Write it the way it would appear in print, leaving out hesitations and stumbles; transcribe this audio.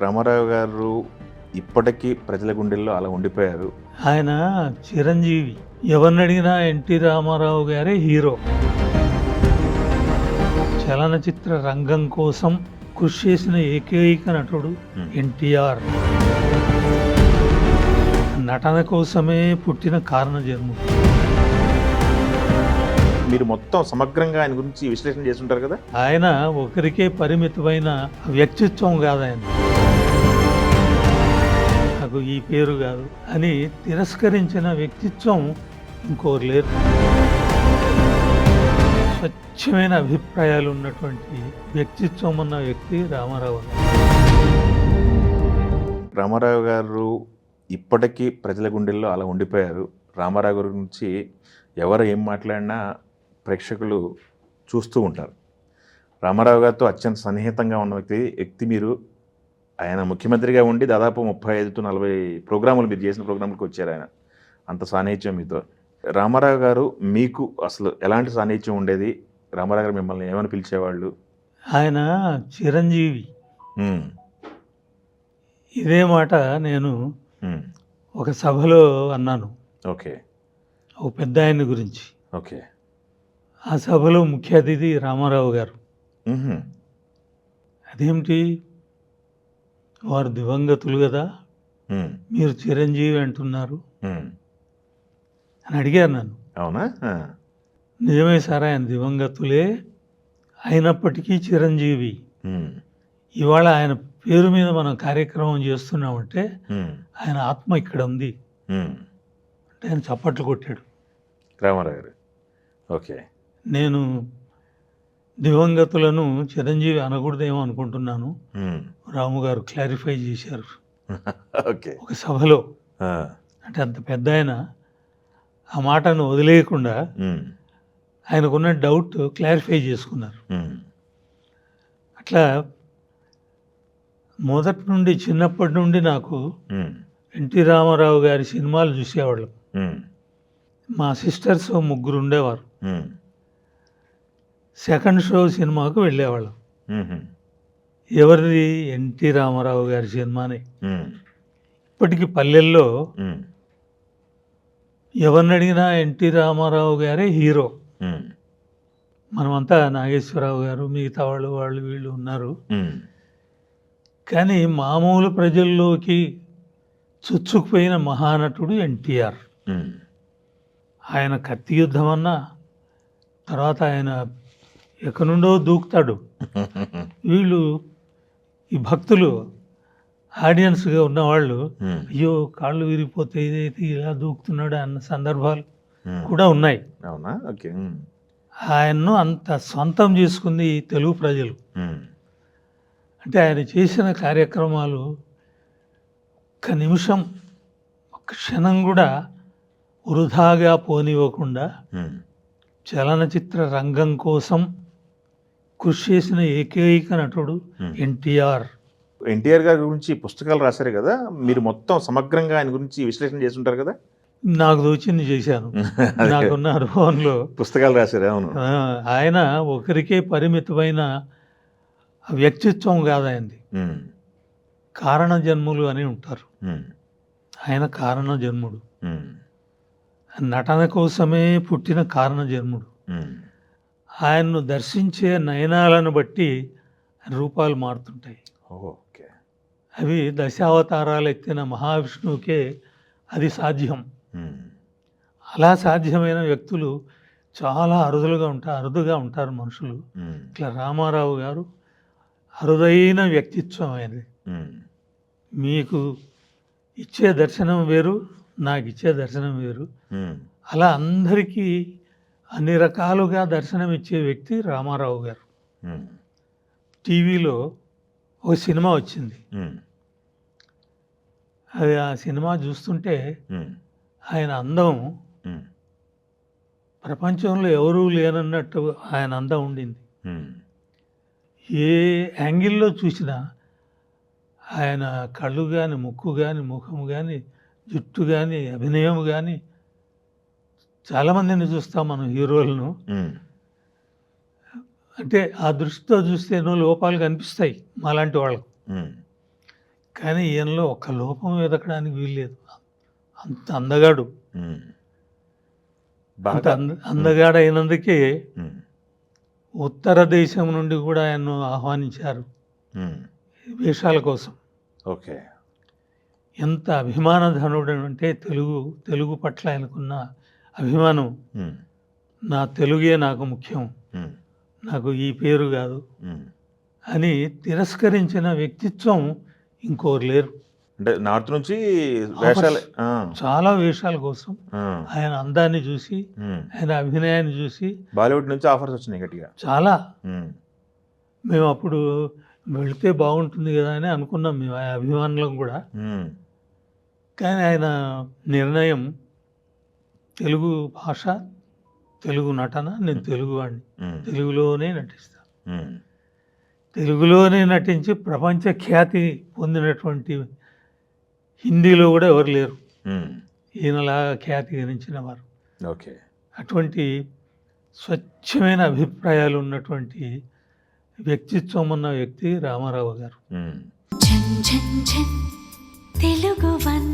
రామారావు గారు ఇప్పటికీ ప్రజల గుండెల్లో అలా ఉండిపోయారు. ఆయన చిరంజీవి. ఎవరిని అడిగినా ఎన్టీ రామారావు గారే హీరో. చలనచిత్ర రంగం కోసం కృషి చేసిన ఏకైక నటుడు ఎన్టీఆర్. నటన కోసమే పుట్టిన కారణ జన్ముడు. మీరు మొత్తం సమగ్రంగా ఆయన గురించి విశ్లేషణ చేస్తుంటారు కదా. ఆయన ఒకరికే పరిమితమైన వ్యక్తిత్వం కాదు ఆయన. నాకు ఈ పేరు కాదు అని తిరస్కరించిన వ్యక్తిత్వం ఇంకోరు లేరు. స్వచ్ఛమైన అభిప్రాయాలు ఉన్నటువంటి వ్యక్తిత్వం ఉన్న వ్యక్తి రామారావు. రామారావు గారు ఇప్పటికీ ప్రజల గుండెల్లో అలా ఉండిపోయారు. రామారావు గారి గురించి ఎవరు ఏం మాట్లాడినా ప్రేక్షకులు చూస్తూ ఉంటారు. రామారావు గారితో అత్యంత సన్నిహితంగా ఉన్న వ్యక్తి మీరు. ఆయన ముఖ్యమంత్రిగా ఉండి దాదాపు 35 to 40 ప్రోగ్రాములు మీరు చేసిన ప్రోగ్రాములకు వచ్చారు ఆయన. అంత సాన్నిహిత్యం మీతో. రామారావు గారు మీకు అసలు ఎలాంటి సాన్నిహిత్యం ఉండేది? రామారావు గారు మిమ్మల్ని ఏమని పిలిచేవాళ్ళు? ఆయన చిరంజీవి. ఇదే మాట నేను ఒక సభలో అన్నాను. ఓకే. ఓ పెద్ద ఆయన గురించి. ఓకే. ఆ సభలో ముఖ్య అతిథి రామారావు గారు. అదేమిటి, వారు దివంగతులు కదా, మీరు చిరంజీవి అంటున్నారు అని అడిగారు నన్ను. అవునా? నిజమే సార్, ఆయన దివంగతులే, అయినప్పటికీ చిరంజీవి. ఇవాళ ఆయన పేరు మీద మనం కార్యక్రమం చేస్తున్నామంటే ఆయన ఆత్మ ఇక్కడ ఉంది అంటే ఆయన చప్పట్లు కొట్టాడు రామారావు గారు. ఓకే. నేను దివంగతులను చిరంజీవి అనకూడదేమో అనుకుంటున్నాను. రాము గారు క్లారిఫై చేశారు ఓకే. ఒక సభలో. అంటే అంత పెద్ద ఆయన ఆ మాటను వదిలేయకుండా ఆయనకున్న డౌట్ క్లారిఫై చేసుకున్నారు. అట్లా మొదటి నుండి, చిన్నప్పటి నుండి నాకు ఎన్టీ రామారావు గారి సినిమాలు చూసేవాళ్ళం. మా సిస్టర్స్ 3 ఉండేవారు. సెకండ్ షో సినిమాకు వెళ్ళేవాళ్ళం. ఎవరిది? ఎన్టీ రామారావు గారి సినిమానే. ఇప్పటికీ పల్లెల్లో ఎవరిని అడిగినా ఎన్టీ రామారావు గారే హీరో. మనమంతా నాగేశ్వరరావు గారు, మిగతా వాళ్ళు వీళ్ళు ఉన్నారు. కానీ మామూలు ప్రజల్లోకి చొచ్చుకుపోయిన మహానటుడు ఎన్టీఆర్. ఆయన కత్తి యుద్ధం అన్నా, తర్వాత ఆయన ఎక్కడి నుండో దూకుతాడు. వీళ్ళు, ఈ భక్తులు, ఆడియన్స్గా ఉన్నవాళ్ళు, అయ్యో కాళ్ళు విరిగిపోతే ఇదైతే ఇలా దూకుతున్నాడు అన్న సందర్భాలు కూడా ఉన్నాయి. అవునా? ఓకే. ఆయన్ను అంత సొంతం చేసుకుంది ఈ తెలుగు ప్రజలు. అంటే ఆయన చేసిన కార్యక్రమాలు ఒక్క నిమిషం, ఒక్క క్షణం కూడా వృధాగా పోనివ్వకుండా చలనచిత్ర రంగం కోసం కృషి చేసిన ఏకైక నటుడు ఎన్టీఆర్. ఎన్టీఆర్ గారి గురించి పుస్తకాలు రాశారు కదా, మీరు మొత్తం సమగ్రంగా ఆయన గురించి విశ్లేషణ చేస్తుంటారు కదా. నాకు తోచింది చేశాను. నాకున్న అనుభవంలో పుస్తకాలు రాశారు. అవును. ఆయన ఒకరికే పరిమితమైన వ్యక్తిత్వం కాదు ఆయనది. కారణ జన్ములు అని ఉంటారు. ఆయన కారణ జన్ముడు. నటన కోసమే పుట్టిన కారణ జన్ముడు. ఆయన్ను దర్శించే నయనాలను బట్టి రూపాలు మారుతుంటాయి. ఓకే. అవి దశావతారాలు ఎత్తిన మహావిష్ణువుకే అది సాధ్యం. అలా సాధ్యమైన వ్యక్తులు చాలా అరుదుగా ఉంటారు మనుషులు. ఇట్లా రామారావు గారు అరుదైన వ్యక్తిత్వం ఆయనది. మీకు ఇచ్చే దర్శనం వేరు, నాకు ఇచ్చే దర్శనం వేరు. అలా అందరికీ అన్ని రకాలుగా దర్శనం ఇచ్చే వ్యక్తి రామారావు గారు. టీవీలో ఒక సినిమా వచ్చింది. అది, ఆ సినిమా చూస్తుంటే ఆయన అందం ప్రపంచంలో ఎవరూ లేనన్నట్టు ఆయన అందం ఉండింది. ఏ యాంగిల్లో చూసినా ఆయన కళ్ళు కానీ, ముక్కు కానీ, ముఖము కానీ, జుట్టు కానీ, అభినయం కానీ, చాలామందిని చూస్తాం మనం హీరోలను. అంటే ఆ దృష్టితో చూస్తే ఎన్నో లోపాలు కనిపిస్తాయి మాలాంటి వాళ్ళకు. కానీ ఈయనలో ఒక్క లోపం వెతకడానికి వీల్లేదు. అంత అందగాడు. ఉమ్. అంత బాగా అందగాడు అయినందుకే ఉమ్, ఉత్తర దేశం నుండి కూడా ఆయన్ను ఆహ్వానించారు ఉమ్, వేషాల కోసం. ఓకే. ఎంత అభిమానధనుడు అంటే తెలుగు పట్ల ఆయనకున్న అభిమానం. ఉమ్, నా తెలుగే నాకు ముఖ్యం, ఉమ్, నాకు ఈ పేరు కాదు ఉమ్. అని తిరస్కరించిన వ్యక్తిత్వం ఇంకోరు లేరు. అంటే నార్త్ నుంచి వేషాలు. ఆ, చాలా వేషాల కోసం ఆ, ఆయన అందాన్ని చూసి, ఉమ్. ఆయన అభినయాన్ని చూసి బాలీవుడ్ నుంచి ఆఫర్స్ వచ్చినాయి గట్టిగా. చాలా ఉమ్, మేము అప్పుడు వెళితే బాగుంటుంది కదా అని అనుకున్నాం మేము, ఆ అభిమానులం కూడా. ఉమ్, కానీ ఆయన నిర్ణయం తెలుగు భాష, తెలుగు నటన, నేను తెలుగువాడిని, ఉమ్, తెలుగులోనే నటిస్తాను, ఉమ్, తెలుగులోనే నటించి ప్రపంచ ఖ్యాతి పొందినటువంటి హిందీలో కూడా ఎవరు లేరు ఉమ్. ఈయనలాగా ఖ్యాతి గణించిన వారు. ఓకే. అటువంటి స్వచ్ఛమైన అభిప్రాయాలు ఉన్నటువంటి వ్యక్తిత్వం ఉన్న వ్యక్తి రామారావు గారు. ఉమ్. ఝన్ ఝన్ ఝన్ తెలుగు వన్